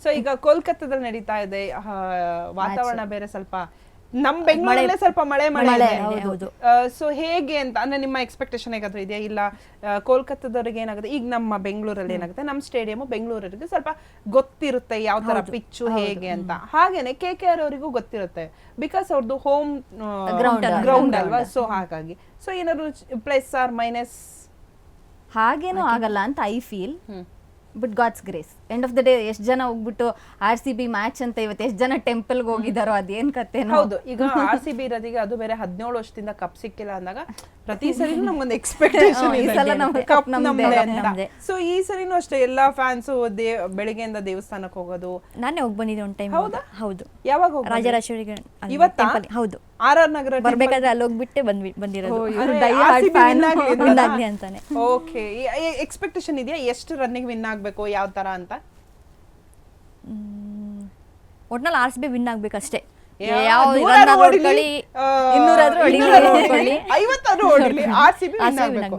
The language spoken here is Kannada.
ಸೊ ಈಗ ಕೋಲ್ಕತ್ತಾದಲ್ಲಿ ನಡೀತಾ ಇದೆ, ವಾತಾವರಣ ಬೇರೆ ಸ್ವಲ್ಪ ನಮ್ ಬೆಂಗಳೂರಲ್ಲೇ ಸ್ವಲ್ಪ ಮಳೆ ಇದೆ. ಸೊ ಹೇಗೆ ಅಂತ ಅಂದ್ರೆ ನಿಮ್ಮ ಎಕ್ಸ್ಪೆಕ್ಟೇಷನ್ ಹೇಗಾದ್ರೂ ಇದೆಯಾ? ಇಲ್ಲ ಕೋಲ್ಕತ್ತಾದವ್ರಿಗೆ ಏನಾಗುತ್ತೆ, ಈಗ ನಮ್ಮ ಬೆಂಗಳೂರಲ್ಲಿ ಏನಾಗುತ್ತೆ, ನಮ್ಮ ಸ್ಟೇಡಿಯಂ ಬೆಂಗಳೂರಿಗೆ ಸ್ವಲ್ಪ ಗೊತ್ತಿರುತ್ತೆ ಯಾವ ತರ ಪಿಚ್ಚು ಹೇಗೆ ಅಂತ. ಹಾಗೇನೆ KKR ಅವರಿಗೂ ಗೊತ್ತಿರುತ್ತೆ, ಬಿಕಾಸ್ ಅವ್ರದ್ದು ಹೋಮ್ ಗ್ರೌಂಡ್ ಅಲ್ವಾ. ಸೊ ಹಾಗಾಗಿ ಸೊ ಏನಾದ್ರು ಪ್ಲಸ್ ಆರ್ ಮೈನಸ್ ಹಾಗೇನೂ ಆಗಲ್ಲ ಅಂತ I feel. But God's grace, end of the day ಎಷ್ಟು ಜನ ಹೋಗ್ಬಿಟ್ಟು RCB ಮ್ಯಾಚ್ ಅಂತ ಇವತ್ತು ಎಷ್ಟು ಜನ ಟೆಂಪಲ್ಗೆ ಹೋಗಿದಾರೋ ಅದೇನ್ ಕತೆ. ಹೌದು, ಈಗ RCB ಇರೋದಿಗೆ ಅದು ಬೇರೆ 17 ವರ್ಷದಿಂದ ಕಪ್ ಸಿಕ್ಕಿಲ್ಲ ಅಂದಾಗ ಪ್ರತಿ ಸರಿನೂ ನಮ್ಗೊಂದು ಎಕ್ಸ್ಪೆಕ್ಟೇಷನ್ ಇದೆ. ಸೊ ಈ ಸರಿನೂ ಅಷ್ಟೇ ಎಲ್ಲಾ ಫ್ಯಾನ್ಸ್ ಬೆಳಿಗ್ಗೆಯಿಂದ ದೇವಸ್ಥಾನಕ್ಕೆ ಹೋಗೋದು. ನಾನೇ ಹೋಗಿ ಬಂದಿದ್ದೆ ಒಂದು ಟೈಮ್. ಹೌದು, ಯಾವಾಗ? ರಾಜರಾಜೇಶ್ವರಿ ಇವತ್ತಾ? ಹೌದು, RR ನಗರ ಬರ್ಬೇಕಾದ್ರೆ ಅಲ್ಲಿ ಹೋಗ್ಬಿಟ್ಟೆ ಬಂದಿರೋದು ಅಂತಾನೆ. ಓಕೆ, ಎಕ್ಸ್ಪೆಕ್ಟೇಷನ್ ಇದೆಯಾ ಎಷ್ಟು ರನ್ನಿಂಗ್ ವಿನ್ ಆಗ್ಬೇಕು ಯಾವ ತರ ಅಂತ? ಒಟ್ನಲ್ಲಿ RCB ವಿನ್ ಆಗ್ಬೇಕಷ್ಟೇ. RCB ವಿನ್ ಆಗ್ಬೇಕು.